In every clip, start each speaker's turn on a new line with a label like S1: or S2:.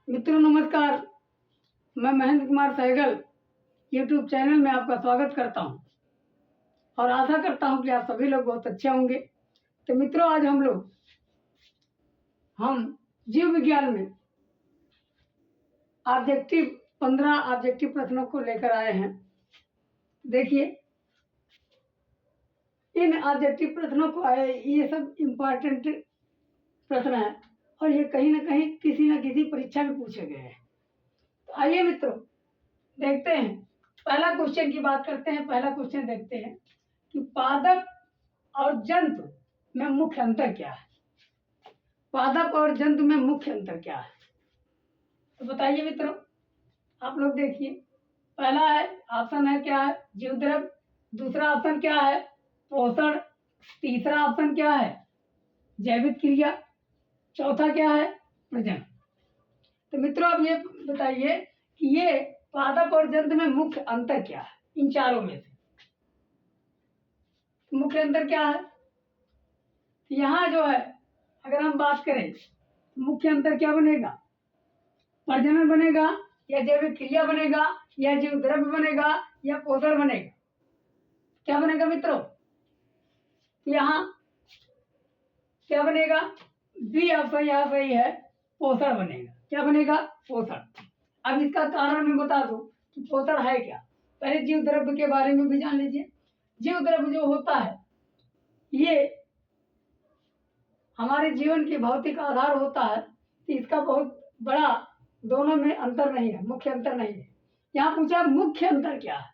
S1: मित्रों नमस्कार। मैं महेंद्र कुमार सहगल यूट्यूब चैनल में आपका स्वागत करता हूं और आशा करता हूं कि आप सभी लोग बहुत अच्छे होंगे। तो मित्रों आज हम जीव विज्ञान में ऑब्जेक्टिव 15 ऑब्जेक्टिव प्रश्नों को लेकर आए हैं। देखिए इन ऑब्जेक्टिव प्रश्नों को ये सब इम्पोर्टेंट प्रश्न है और ये कहीं ना कहीं किसी न किसी परीक्षा में पूछे गए हैं। तो आइए मित्रों देखते हैं, पहला क्वेश्चन की बात करते हैं। पहला क्वेश्चन देखते हैं कि पादप और जंतु में मुख्य अंतर क्या है। पादप और जंतु में मुख्य अंतर क्या है, तो बताइए मित्रों। आप लोग देखिए, पहला है ऑप्शन है क्या है, जीव द्रव। दूसरा ऑप्शन क्या है, पोषण। तीसरा ऑप्शन क्या है, जैविक क्रिया। चौथा क्या है, प्रजनन। तो मित्रों अब ये बताइए कि ये पादप और जंतु में मुख्य अंतर क्या है। इन चारों में से मुख्य अंतर क्या है। यहाँ जो है अगर हम बात करें मुख्य अंतर क्या बनेगा, प्रजनन बनेगा या जैविक क्रिया बनेगा या जीव द्रव्य बनेगा या पोषण बनेगा। क्या बनेगा मित्रों, यहाँ क्या बनेगा, बी ऑप्शन यहाँ सही है, पोषण बनेगा। क्या बनेगा, पोषण। अब इसका कारण मैं बता दूं कि पोषण है क्या। पहले जीव द्रव्य के बारे में भी जान लीजिए। जीव द्रव्य जो होता है ये हमारे जीवन की भौतिक आधार होता है, तो इसका बहुत बड़ा दोनों में अंतर नहीं है, मुख्य अंतर नहीं है। यहाँ पूछा मुख्य अंतर क्या है।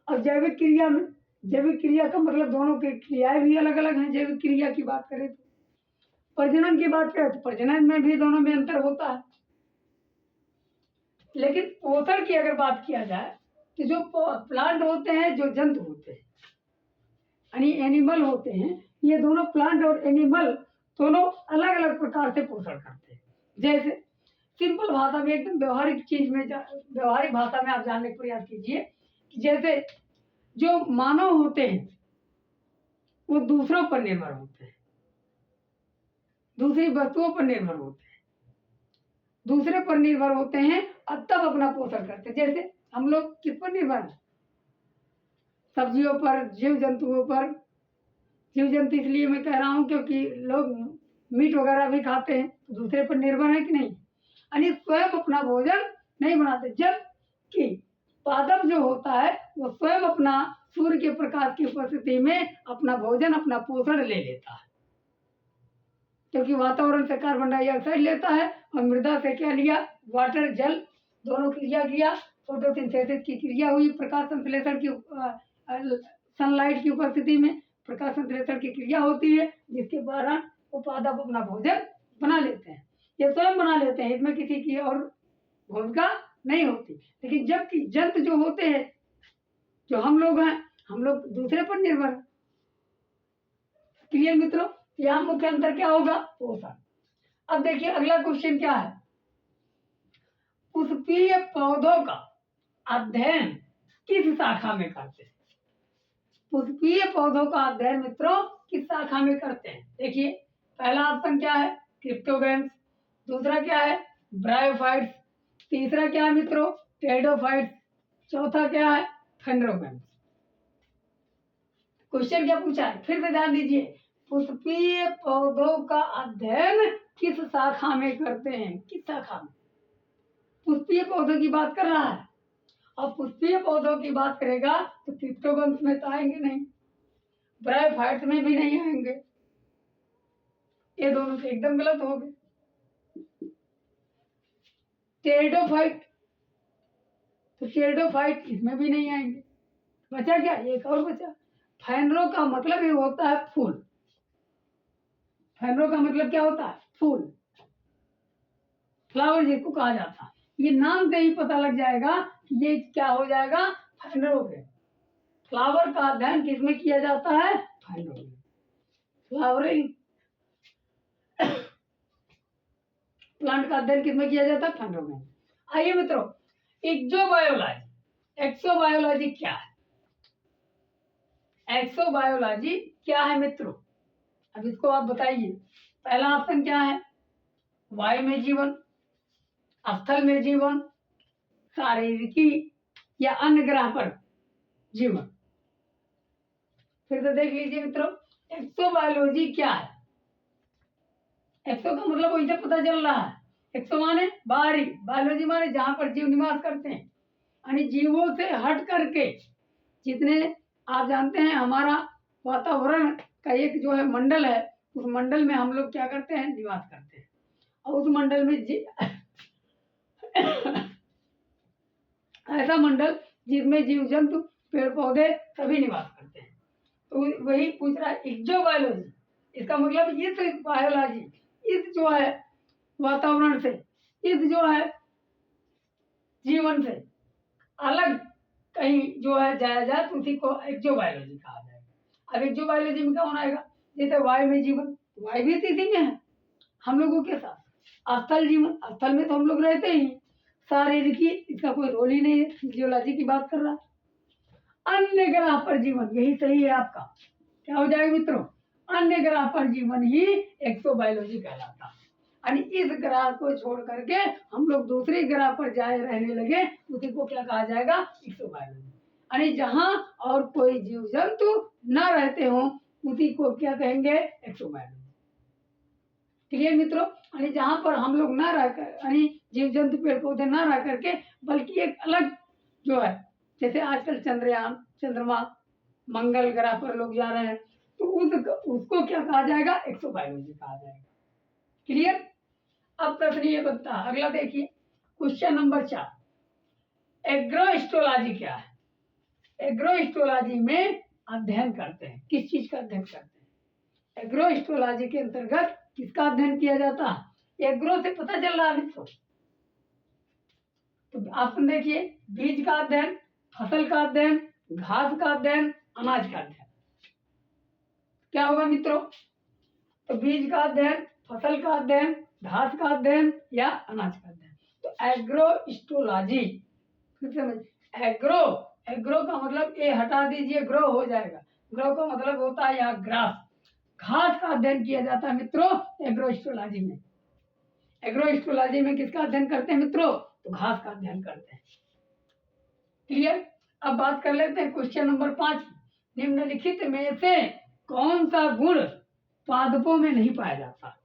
S1: और जैविक क्रिया में, जैविक क्रिया का मतलब दोनों की क्रियाएं भी अलग अलग हैं। जैविक क्रिया की बात करें तो, प्रजनन की बात करें तो प्रजनन में भी दोनों में अंतर होता है। लेकिन पोषण की अगर बात किया जाए तो जो प्लांट होते हैं, जो जंतु होते हैं यानी एनिमल होते हैं, ये दोनों प्लांट और एनिमल दोनों अलग अलग प्रकार से पोषण करते हैं। जैसे सिंपल भाषा में, एकदम व्यवहारिक चीज में, व्यवहारिक भाषा में आप जानने का प्रयास कीजिए कि जैसे जो मानव होते हैं वो दूसरों पर निर्भर होते हैं, दूसरी वस्तुओं पर निर्भर होते हैं, दूसरे पर निर्भर होते हैं और तब अपना पोषण करते हैं। जैसे हम लोग किस पर निर्भर हैं, सब्जियों पर, जीव जंतुओं पर। जीव जंतु इसलिए मैं कह रहा हूँ क्योंकि लोग मीट वगैरह भी खाते हैं, तो दूसरे पर निर्भर है कि नहीं, यानी स्वयं अपना भोजन नहीं बनाते। जबकि पादप जो होता है वो स्वयं अपना सूर्य के प्रकाश की उपस्थिति में अपना भोजन, अपना पोषण ले लेता है, क्योंकि वातावरण से कार्बन डाइऑक्साइड लेता है और मृदा से क्या लिया, वाटर, जल, दोनों क्रिया किया, फोटोसिंथेसिस की क्रिया हुई, प्रकाश संश्लेषण की, सनलाइट की उपस्थिति में प्रकाश संश्लेषण की क्रिया होती है, जिसके कारण वो पादप अपना भोजन बना लेते हैं। ये स्वयं बना लेते हैं, इसमें किसी की और भूमिका नहीं होती। लेकिन जबकि जंतु जो होते हैं, जो हम लोग हैं, हम लोग दूसरे पर निर्भर। क्लियर मित्रों, यहाँ मुख्य अंतर क्या होगा, पोषण। अब देखिए अगला क्वेश्चन क्या है, पुष्पीय पौधों का अध्ययन किस शाखा में करते हैं। पुष्पीय पौधों का अध्ययन मित्रों किस शाखा में करते हैं। देखिए पहला ऑप्शन क्या है, क्रिप्टोगैम्स। दूसरा क्या है, ब्रायोफाइट्स। तीसरा क्या है मित्रों, टेरिडोफाइट्स। चौथा क्या है, फेनरोगैम्स। क्वेश्चन क्या पूछा है, फिर से ध्यान दीजिए। पुष्पीय पौधों का अध्ययन किस शाखा में करते हैं, किस शाखा में। पुष्पीय पौधों की बात कर रहा है और पुष्पीय पौधों की बात करेगा तो क्रिप्टोगम्स में तो आएंगे नहीं, ब्रायोफाइट्स में भी नहीं आएंगे, ये दोनों से एकदम गलत हो गए। टेरिडोफाइट, तो टेरिडोफाइट इसमें भी नहीं आएंगे। बचा क्या, एक और बचा, फैनरो का मतलब ये होता है फूल। फैनरो का मतलब क्या होता है, फूल, फ्लावर जिसको कहा जाता है। ये नाम से ही पता लग जाएगा कि ये क्या हो जाएगा, फैनरो है। फ्लावर का अध्ययन किसमें किया जाता है, फैनरो में। फ्लावरिंग प्लांट का अध्ययन किसमें किया जाता है, फैनरो में। आइए मित्रों, एक्सोबायोलॉजी, एक्सोबायोलॉजी क्या है, एक्सोबायोलॉजी क्या है मित्रों, अब इसको आप बताइए। पहला ऑप्शन क्या है, वायु में जीवन। स्थल में जीवन, शारीरिकी या अन्य ग्रह पर जीवन। फिर से देख लीजिए मित्रों, एक्सोबायोलॉजी क्या है। एक्सो का मतलब वही से पता चल रहा है, एक्सो माने बाहरी, बायोलॉजी माने जहां पर जीव निवास करते हैं, यानी जीवों से हट करके जितने आप जानते हैं हमारा वातावरण का एक जो है मंडल है, उस मंडल में हम लोग क्या करते हैं, निवास करते हैं। और उस मंडल में ऐसा मंडल जिसमें जीव जंतु पेड़ पौधे सभी निवास करते हैं। तो वही पूछ रहा है एक्सोबायोलॉजी, इसका मतलब इस बायोलॉजी, इस जो है वातावरण से, इस जो है जीवन से अलग कहीं जो है जाया जाए तो उसी को एक्सोबायोलॉजी कहा जाएगा। अब एक्सोबायोलॉजी में क्या होना आएगा, जैसे वायु में जीवन, वायु भी इसी में है हम लोगों के साथ। स्थल जीवन, स्थल में तो हम लोग रहते ही, शारीरिकी इसका कोई रोल ही नहीं है, फिजियोलॉजी की बात कर रहा। अन्य ग्रह पर जीवन, यही सही है आपका, क्या हो जाएगा मित्रों, अन्य ग्रह पर जीवन ही एक्सोबायोलॉजी कहलाता है। यानी इस ग्रह को छोड़ करके हम लोग दूसरे ग्रह पर जाए रहने लगे, उसी को क्या कहा जाएगा, एक्सोबायोलॉजी। यानी जहां और कोई जीव जंतु न रहते हो उसी को क्या कहेंगे, एक्सोबायोलॉजी। क्लियर मित्रों, यानी जहां पर हम लोग न रहकर, यानी जीव जंतु पेड़ पौधे न रह करके, बल्कि एक अलग जो है, जैसे आजकल चंद्रयान, चंद्रमा, मंगल ग्रह पर लोग जा रहे हैं, तो उसको क्या कहा जाएगा, एक्सोबायोलॉजी कहा जाएगा। क्लियर। अब प्रश्न ये बनता है, अगला देखिए क्वेश्चन नंबर 4, एग्रोएस्ट्रोलॉजी क्या है। एग्रोएस्ट्रोलॉजी में अध्ययन करते हैं, किस चीज का अध्ययन करते हैं, एग्रोएस्ट्रोलॉजी के अंतर्गत किसका अध्ययन किया जाता है। एग्रो से पता चल रहा है मित्रों, तो ऑप्शन देखिए, बीज का अध्ययन, फसल का अध्ययन, घास का अध्ययन, अनाज का अध्ययन। क्या होगा मित्रों, तो बीज का अध्ययन, फसल का अध्ययन, घास का अध्ययन या अनाज का अध्ययन। तो एग्रोएस्ट्रोलॉजी, फिर समझ, एग्रो, एग्रो का मतलब ए हटा दीजिए, ग्रो हो जाएगा। ग्रो का मतलब होता है यहाँ ग्रास, घास का अध्ययन किया जाता है मित्रों एग्रोएस्ट्रोलॉजी में। एग्रोएस्ट्रोलॉजी में किसका अध्ययन करते हैं मित्रों, तो घास का अध्ययन करते हैं। क्लियर। अब बात कर लेते हैं क्वेश्चन नंबर 5, निम्नलिखित में से कौन सा गुण पादपों में नहीं पाया जाता।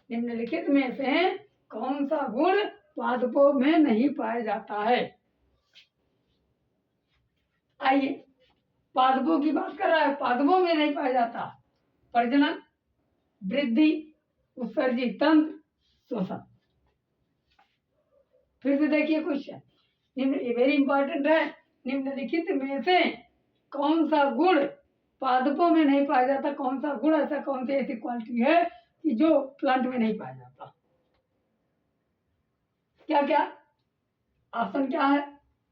S1: निम्नलिखित में से कौन सा गुण पादपों में नहीं पाया जाता है। आइए पादपों की बात कर रहा है, पादपों में नहीं पाया जाता प्रजनन, वृद्धि, उत्सर्जी तंत्र, श्वसन। फिर से देखिए क्वेश्चन, वेरी इंपॉर्टेंट है, निम्नलिखित में से कौन सा गुण पादपों में नहीं पाया जाता, कौन सा गुण ऐसा, कौन सी ऐसी क्वालिटी है कि जो प्लांट में नहीं पाया जाता। क्या क्या ऑप्शन क्या है,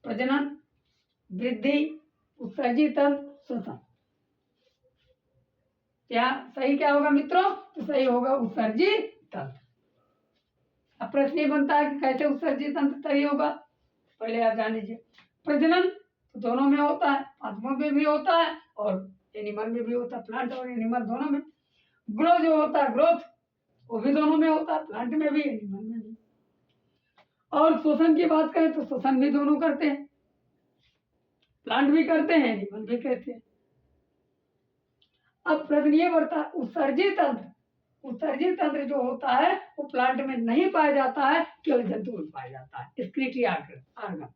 S1: प्रजनन, वृद्धि, उत्सर्जी तंत्र, श्वसन। क्या सही क्या होगा मित्रों, तो सही होगा उत्सर्जी तंत्र। अब प्रश्न ये बनता है कि कैसे उत्सर्जी तंत्र सही होगा, पहले आप जान लीजिए। प्रजनन तो दोनों में होता है, पादपों में भी होता है और एनिमल में भी होता है, प्लांट और एनिमल दोनों में। ग्रो जो होता है, ग्रोथ, वो भी दोनों में होता है, प्लांट में भी एनिमल में भी। और श्वसन की बात करें तो श्वसन भी दोनों करते हैं, प्लांट भी करते हैं, एनिमल भी करते हैं। अब प्रश्न ये बढ़ता है, उत्सर्जी तंत्र, उत्सर्जी तंत्र जो होता है वो प्लांट में नहीं पाया जाता है, केवल जंतु में पाया जाता है, स्क्रीटरी आर्गन।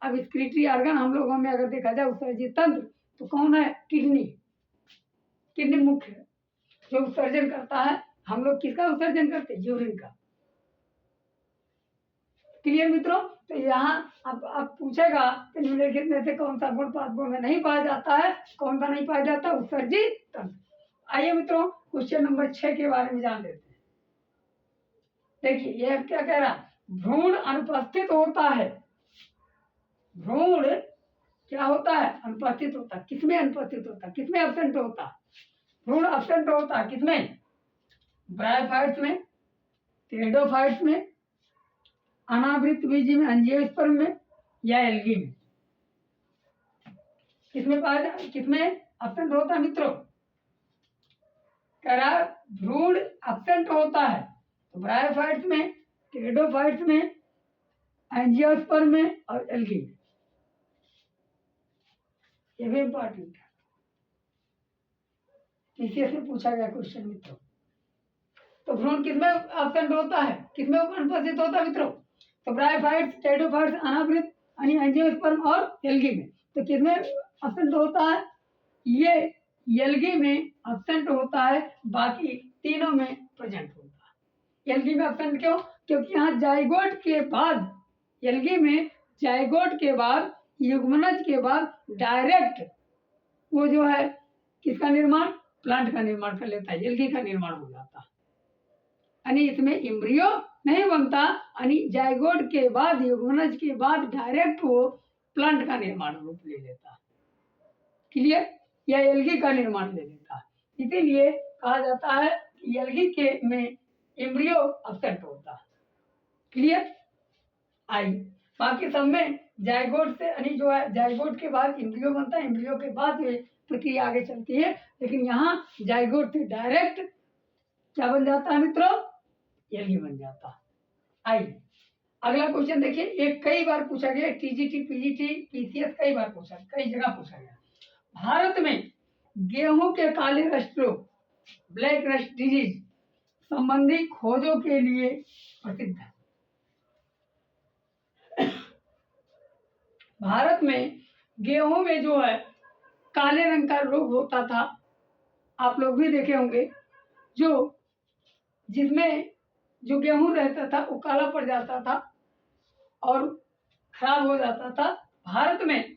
S1: अब स्क्रीटरी आर्गन हम लोगों में अगर देखा जाए उत्सर्जी तंत्र तो कौन है, किडनी। किडनी मुख्य है जो उत्सर्जन करता है। हम लोग किसका उत्सर्जन करते हैं, यूरिन का। क्लियर मित्रों। तो यहाँ अब पूछेगा कि निम्नलिखित में से कौन सा गुण पादपों में नहीं पाया जाता है, कौन सा नहीं पाया जाता, उत्सर्जी तंत्र। आइए मित्रों क्वेश्चन नंबर 6 के बारे में जान लेते हैं। देखिए यह क्या कह रहा, भ्रूण अनुपस्थित होता है। भ्रूण क्या होता है, अनुपस्थित होता है। किसमें अनुपस्थित होता है, किसमें एब्सेंट होता है, भ्रूण एब्सेंट होता है किसमें, ब्रायोफाइट्स में, टेरिडोफाइट्स में, अनावृत बीजी में, एंजियोस्पर्म में या एल्गी में। किसमें पाया जाए, किसमें एब्सेंट होता है मित्रों, कह रहा भ्रूण एब्सेंट होता है तो ब्रायोफाइट्स में, टेरिडोफाइट्स में, एंजियोस्पर्म में और एल्गी में। ये भी इंपॉर्टेंट है, पीसीएस में पूछा गया क्वेश्चन मित्रों। तो भ्रूण किसमें एब्सेंट होता है, किसमें अनुपस्थित होता है मित्रों? तो ब्रायोफाइट्स, टेरिडोफाइट्स, अनावृत एंजियोस्पर्म और एल्गी में। तो किसमें एब्सेंट होता है? ये एल्गी में एब्सेंट होता है, बाकी तीनों में प्रेजेंट होता है। एल्गी में एब्सेंट क्यों? क्योंकि यहाँ जाइगोट के बाद, एल्गी में जाइगोट के बाद, युग्मनज के बाद डायरेक्ट वो जो है किसका निर्माण, प्लांट का निर्माण कर लेता है, एल्गी का निर्माण हो जाता है। यानी इसमें एम्ब्रियो नहीं बनता, यानी जाइगोट के बाद, युग्मनज के बाद डायरेक्ट वो प्लांट का निर्माण रूप ले लेता है। क्लियर? या एल्गी का निर्माण ले लेता है। इसीलिए कहा जाता है कि एल्गी के में एम्ब्रियो एब्सेंट होता है। क्लियर? आई बाकी सब में जाइगोट से, यानी जो है जाइगोट के बाद एम्ब्रियो बनता है, एम्ब्रियो के बाद ये प्रक्रिया आगे चलती है, लेकिन यहाँ जाइगोट से डायरेक्ट क्या बन जाता है मित्रों? एल्गी बन जाता है। आई अगला क्वेश्चन देखिए, एक कई बार पूछा गया, टीजीटी, पीजीटी, पीसीएस कई बार पूछा, कई जगह पूछा गया। भारत में गेहूं के काले रस्ट रोग, ब्लैक रस्ट डिजीज संबंधी खोजों के लिए प्रसिद्ध है। भारत में गेहूं में जो है काले रंग का रोग होता था, आप लोग भी देखे होंगे, जो जिसमें जो गेहूं रहता था वो काला पड़ जाता था और खराब हो जाता था। भारत में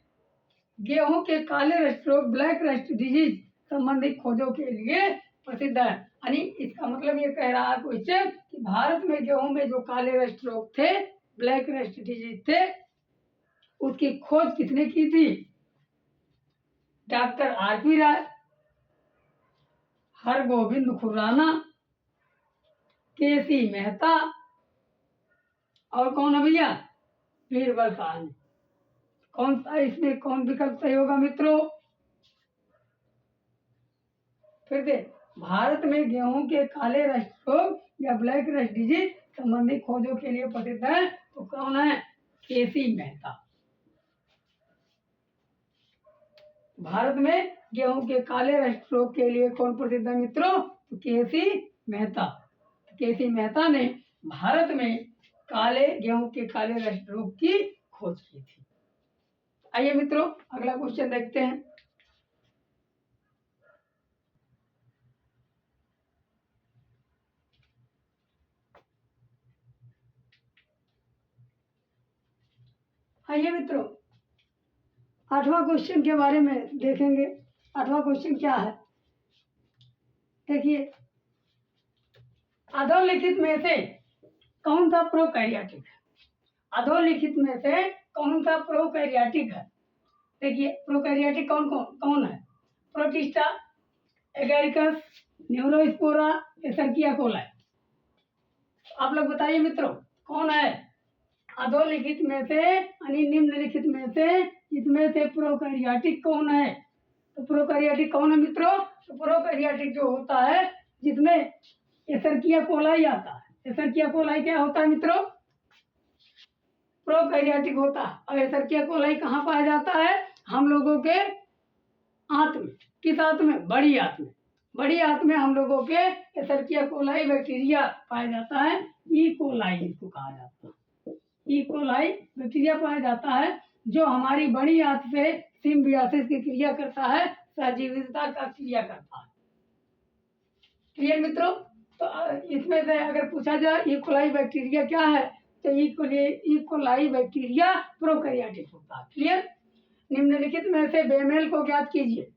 S1: गेहूं के काले रस्ट रोग, ब्लैक रस्ट डिजीज संबंधित खोजों के लिए प्रसिद्ध है। यानी इसका मतलब ये कह रहा है क्वेश्चन कि भारत में गेहूं में जो काले रस्ट रोग थे, ब्लैक रस्ट डिजीज थे, उसकी खोज किसने की थी? डॉक्टर आरपी राय, हरगोविंद खुराना, केसी मेहता और कौन है भैया? बीरबल साहनी। कौन सा इसमें कौन विकल्प सही होगा मित्रों? फिर से, भारत में गेहूं के काले रस्ट रोग या ब्लैक रस्ट डिजीज संबंधी खोजों के लिए प्रसिद्ध है, तो कौन है? केसी मेहता। भारत में गेहूं के काले रस्ट रोग के लिए कौन प्रसिद्ध है मित्रों? तो केसी मेहता। केसी मेहता ने भारत में गेहूं के काले रस्ट रोग की खोज की थी। आइए मित्रों अगला क्वेश्चन देखते हैं। आइए मित्रों 8वां क्वेश्चन के बारे में देखेंगे। 8वां क्वेश्चन क्या है? देखिए, अधोलिखित में से कौन सा प्रोकैरियोटिक है? अधोलिखित में से कौन सा प्रोकैरियोटिक है? देखिए, प्रोकैरियोटिक कौन कौन कौन है? Protista, agaricus, neurospora, escherichia coli. आप लोग बताइए मित्रों कौन है? अधोलिखित में से यानी निम्नलिखित में से इसमें से प्रोकैरियोटिक कौन है? तो प्रोकैरियोटिक कौन है मित्रों? तो प्रोकैरियोटिक जो होता है जिसमें एसरकिया कोलाई आता है। एसरकिया कोलाई क्या होता है मित्रों? प्रोकैरियोटिक होता है। और एसरकिया कोलाई कहाँ पाया जाता है? हम लोगों के आंत में। किस आंत में? बड़ी आंत में। बड़ी आंत में हम लोगों के एसरकिया कोलाई बैक्टीरिया पाया जाता है। ई कोलाई इसको कहा जाता है। ई कोलाई बैक्टीरिया पाया जाता है जो हमारी बड़ी आंत से सिम्बियोसिस की क्रिया करता है, सहजीविता का क्रिया करता है। क्लियर मित्रों? तो इसमें से अगर पूछा जाए ई कोलाई बैक्टीरिया क्या है, तो ई कोलाई बैक्टीरिया प्रोकैरियोटिक होता है। क्लियर? निम्नलिखित में से बेमेल को ज्ञात कीजिए।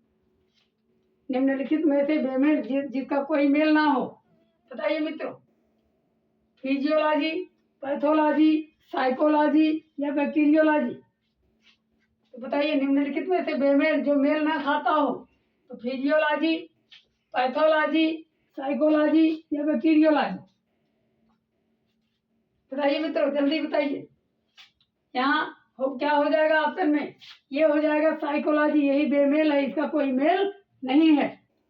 S1: निम्नलिखित में से बेमेल जिसका कोई मेल ना हो, बताइए मित्रों। फिजियोलॉजी, पैथोलॉजी, साइकोलॉजी या बैक्टीरियोलॉजी? तो बताइए निम्नलिखित में से बेमेल जो मेल ना खाता हो, तो फिजियोलॉजी, पैथोलॉजी, साइकोलॉजी या बैक्टीरियोलॉजी? बताइए मित्रों जल्दी बताइए। यहाँ क्या हो जाएगा ऑप्शन में? ये हो जाएगा साइकोलॉजी। यही बेमेल है, इसका कोई मेल नहीं है।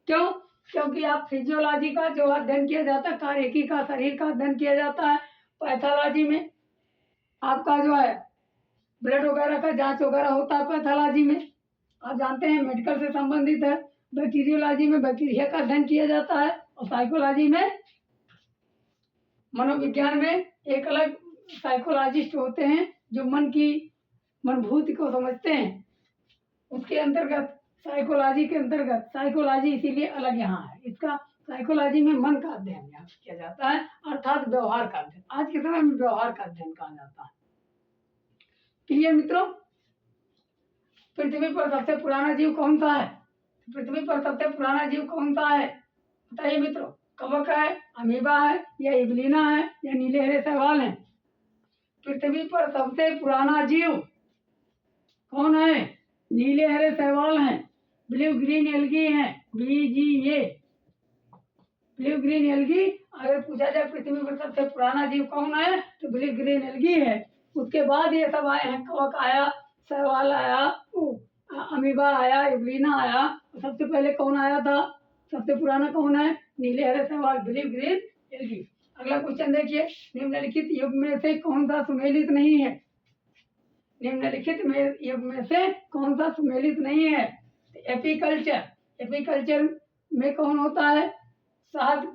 S1: क्यों? क्योंकि आप फिजियोलॉजी का जो अध्ययन किया जाता है, कार्यकी का, शरीर का अध्ययन किया जाता है, पैथोलॉजी में आपका जो है ब्लड वगैरह का जांच वगैरह होता है पैथोलॉजी में, आप जानते हैं मेडिकल से संबंधित है। बैक्टीरियोलॉजी में बैक्टीरिया का अध्ययन किया जाता है, और साइकोलॉजी में, मनोविज्ञान में एक अलग साइकोलॉजिस्ट होते हैं जो मन की मनभूति को समझते हैं, उसके अंतर्गत साइकोलॉजी के अंतर्गत, साइकोलॉजी इसीलिए अलग यहाँ है, इसका साइकोलॉजी में मन का अध्ययन यहाँ किया जाता है, अर्थात व्यवहार का अध्ययन। आज के समय में व्यवहार का अध्ययन कहा जाता है। क्लियर मित्रों? पृथ्वी पर सबसे पुराना जीव कौन सा है? पृथ्वी पर सबसे पुराना जीव कौन सा है? बताइए मित्रों। कवक है, अमीबा है, या इबलीना है, या नीले हरे शैवाल है? पृथ्वी पर सबसे पुराना जीव कौन है? नीले हरे शैवाल हैं, ब्लू ग्रीन एल्गी हैं, BGA, ब्लू ग्रीन एल्गी। अगर पूछा जाए पृथ्वी पर सबसे पुराना जीव कौन है, तो ब्लू ग्रीन एल्गी है। उसके बाद ये सब आए हैं, कवक आया, शैवाल आया, अमीबा आया, इबलीना आया। सबसे पहले कौन आया था? सबसे पुराना कौन है? नीले हरे शैवाल, ब्लू ग्रीन एल्गी। अगला क्वेश्चन देखिए, निम्नलिखित युग में से कौन सा सुमेलित नहीं है? निम्नलिखित युग में से कौन सा सुमेलित नहीं है? एपीकल्चर। एपीकल्चर में कौन होता है? शहद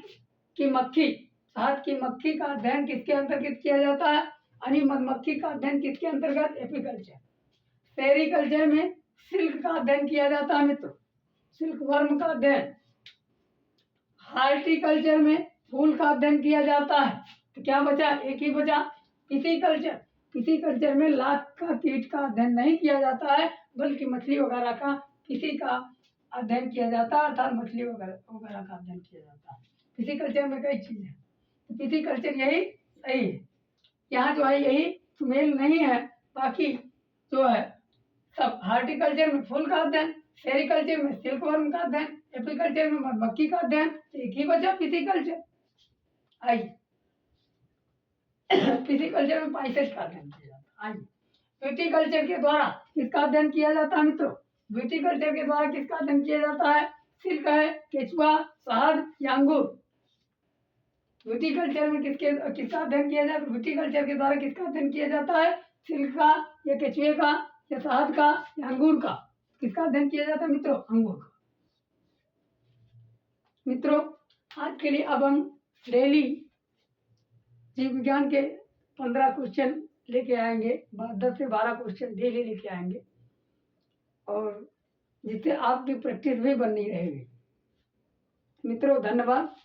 S1: की मक्खी। शहद की मक्खी का अध्ययन किसके अंतर्गत किया जाता है? यानी मधुमक्खी का अध्ययन किसके अंतर्गत? एपीकल्चर। सेरीकल्चर में सिल्क का अध्ययन किया जाता है मित्रों, सिल्क वर्म का अध्ययन। हार्टिकल्चर में फूल का अध्ययन किया जाता है। तो क्या बचा? एक ही बचा, पिसीकल्चर। पिसीकल्चर में लाख का कीट का अध्ययन नहीं किया जाता है, बल्कि मछली वगैरह का पिसी का अध्ययन किया जाता है, अर्थात मछली वगैरह का अध्ययन किया जाता है। पिसीकल्चर में कई चीजें हैं, तो पिसीकल्चर यही सही है। यहाँ जो है यही सुमेल नहीं है, बाकी जो है सब। हार्टिकल्चर में फूल का अध्ययन, सेरिकल्चर में सिल्क वर्म का अध्ययन, एपीकल्चर में मधुमक्खी का अध्ययन। एक ही बचा पिसीकल्चर। आइए, पिसीकल्चर में पाइसेट का अध्ययन किया जाता है। आइए, विटीकल्चर के द्वारा किसका अध्ययन किया जाता है मित्रों? विटीकल्चर के द्वारा किसका अध्ययन किया जाता है? सिल्क है, केचुआ, शहद या अंगूर? विटीकल्चर में किसका अध्ययन किया जाता है? विटीकल्चर के द्वारा किसका अध्ययन किया जाता है? सिल्क का, या केचुए का, या शहद का, या अंगूर का? किसका अध्ययन किया जाता है मित्रों? अंगूर का। मित्रों, आज के लिए अब हम डेली जीव विज्ञान के 15 क्वेश्चन लेके आएंगे, 10 से 12 क्वेश्चन डेली लेके आएंगे, और जिससे आपकी प्रैक्टिस भी बननी रहेगी। मित्रों, धन्यवाद।